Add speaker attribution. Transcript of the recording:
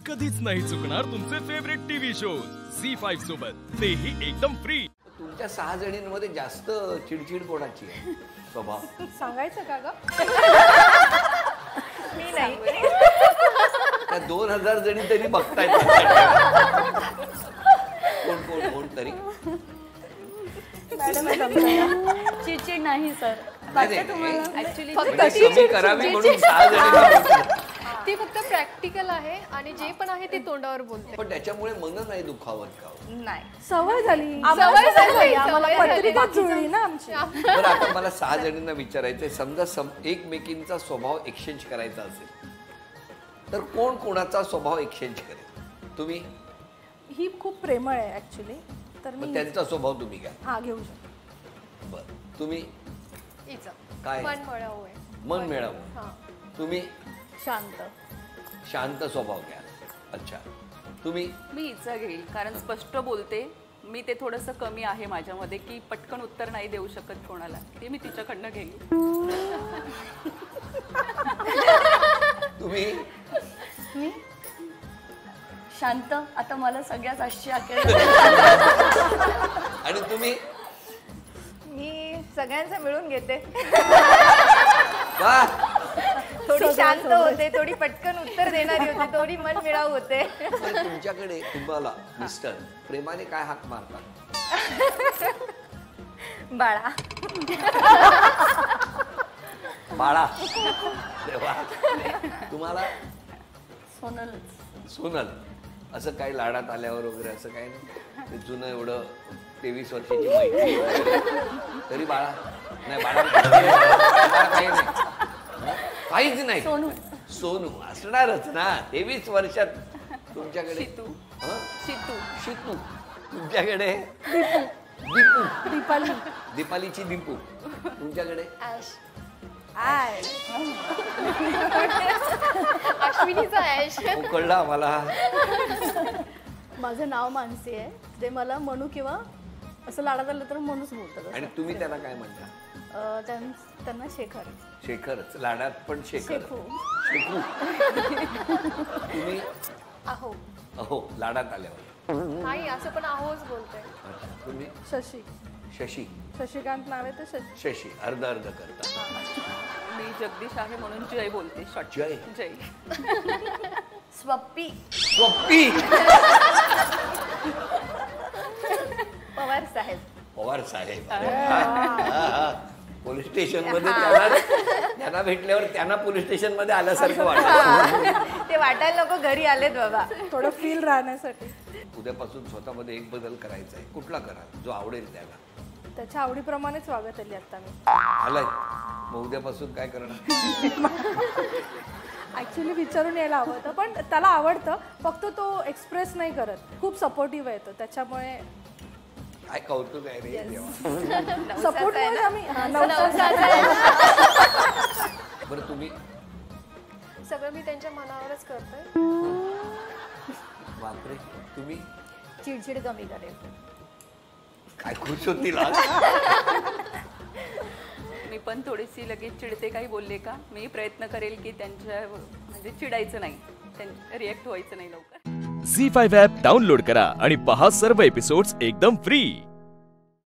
Speaker 1: कधीच नाही चुकणार तुमचे फेवरेट टीव्ही शोज झी5 सोबत, तेही एकदम फ्री।
Speaker 2: तुमच्या 6 जणींमध्ये जास्त चिडचिड कोणाची आहे स्वभाव?
Speaker 3: सांगायचं का ग? मी नाही,
Speaker 2: त्या 2000 जणी तरी बघतायत। कोण कोण कोण तरी
Speaker 3: चिडचिड नाही सर,
Speaker 2: ऍक्च्युली कमी करावी म्हणून 6 जणी
Speaker 4: ती फक्त प्रॅक्टिकल आहे आणि जे पण आहे ते तोंडावर बोलते,
Speaker 2: पण त्याच्यामुळे मन नाही दुखावत का?
Speaker 3: नाही,
Speaker 4: सवय झाली,
Speaker 3: आम्हाला पत्रिका जुळली ना आमची।
Speaker 2: बरं, आता मला 6 जणींना विचारायचंय, समजा एकमेकींचा स्वभाव एक्सचेंज करायचा असेल तर कोण कोणाचा स्वभाव एक्सचेंज करेल? तुम्ही?
Speaker 3: ही खूप प्रेमळ आहे ऍक्च्युली, तर मी
Speaker 2: त्यांचा स्वभाव तुम्ही घ्या।
Speaker 3: हा, घेऊ शकतो।
Speaker 2: बरं, तुम्ही? काय?
Speaker 4: मन मिळावं आहे,
Speaker 2: मन मिळावं। तुम्ही?
Speaker 3: शांत
Speaker 2: शांत स्वभाव घ्या। अच्छा, तुम्ही?
Speaker 5: मी हिचं घेईल, कारण स्पष्ट बोलते मी, ते थोडंसं कमी आहे माझ्यामध्ये की पटकन उत्तर नाही देऊ शकत कोणाला, ते मी तिच्याकडनं घेईल।
Speaker 2: तुम्ही?
Speaker 3: मी शांत, आता मला सगळ्यात आश्चर्य
Speaker 2: आणि तुम्ही?
Speaker 4: मी सगळ्यांचा मिळून घेते,
Speaker 2: वा,
Speaker 4: थोडी शांत होते, थोडी पटकन उत्तर देणारी होते, थोडी मन मिळावू होते।
Speaker 2: तुमच्याकडे तुम्हाला मिस्टर प्रेमाने काय हाक मारतात?
Speaker 4: बाळा,
Speaker 2: बाळा। देवा, तुम्हाला?
Speaker 3: सोनल।
Speaker 2: सोनल। असं काही लाडात आल्यावर वगैरे असं काही नाही? ते जुनं एवढं 23 वर्षाची मैत्री तरी बाळा नाही? बाळा काही नाही, काहीच नाही।
Speaker 3: सोनू।
Speaker 2: सोनू असणारच ना, 23 वर्षात तुमच्याकडे?
Speaker 5: शितू। शितू।
Speaker 2: शितू। तुमच्याकडे? दीपू।
Speaker 3: दीपाली।
Speaker 2: दीपालीची दीपू। तुमच्याकडे?
Speaker 4: अश्विनीचा ऍश।
Speaker 2: कळलं आम्हाला।
Speaker 3: माझं नाव मानसी आहे, ते मला मनू किंवा असं लाडात आलं तर मनूच बोलतात।
Speaker 2: आणि तुम्ही त्यांना काय म्हणता?
Speaker 3: त्यांना शेखर।
Speaker 2: शेखरच, लाडात पण शेखर।
Speaker 3: शेखू।
Speaker 2: तुम्ही?
Speaker 4: अहो।
Speaker 2: अहो, लाडात आल्यावर
Speaker 4: नाही, असं पण अहोच बोलते।
Speaker 2: अच्छा, तुम्ही?
Speaker 3: शशी।
Speaker 2: शशी।
Speaker 3: शशिकांत नाव आहे तर
Speaker 2: शशी, अर्ध अर्ध करता।
Speaker 5: मी जगदीश आहे म्हणून जय बोलते, शॉर्ट।
Speaker 2: जय।
Speaker 5: जय।
Speaker 3: स्वप्पी।
Speaker 2: स्वप्पी।
Speaker 4: पवार साहेब।
Speaker 2: पवार साहेब। पोलीस स्टेशन मध्ये त्यांना भेटल्यावर त्यांना पोलीस स्टेशन मध्ये आल्यासारखं वाटतं।
Speaker 4: ते वाटायला नको घरी आलेत बाबा,
Speaker 3: थोडं फील राहण्यासाठी।
Speaker 2: उद्यापासून स्वतःमध्ये एक बदल करायचा आहे, कुठला करा जो आवडेल त्याला?
Speaker 3: त्याच्या आवडीप्रमाणेच वागत आली आता मी।
Speaker 2: आलाय मग उद्यापासून काय करणार?
Speaker 3: ऍक्च्युली विचारून यायला हवं होतं, पण त्याला आवडतं, फक्त तो एक्सप्रेस नाही करत, खूप सपोर्टिव्ह आहे तो, त्याच्यामुळे
Speaker 2: काय कौतुक आहे रे देवा।
Speaker 3: सपोर्ट आम्ही
Speaker 2: बरं, तुम्ही?
Speaker 4: सगळं मी त्यांच्या मनावरच करते।
Speaker 2: बापरे, तुम्ही?
Speaker 3: चिडचिड कमी करेल।
Speaker 2: काय खुश होतील आज?
Speaker 5: मी पण थोडीशी लगेच चिडते, काही बोलले का मी प्रयत्न करेल की त्यांच्या म्हणजे चिडायचं नाही, रिएक्ट व्हायचं नाही लवकर।
Speaker 1: झी5 ॲप डाउनलोड करा आणि पहा सर्व एपिसोड्स एकदम फ्री।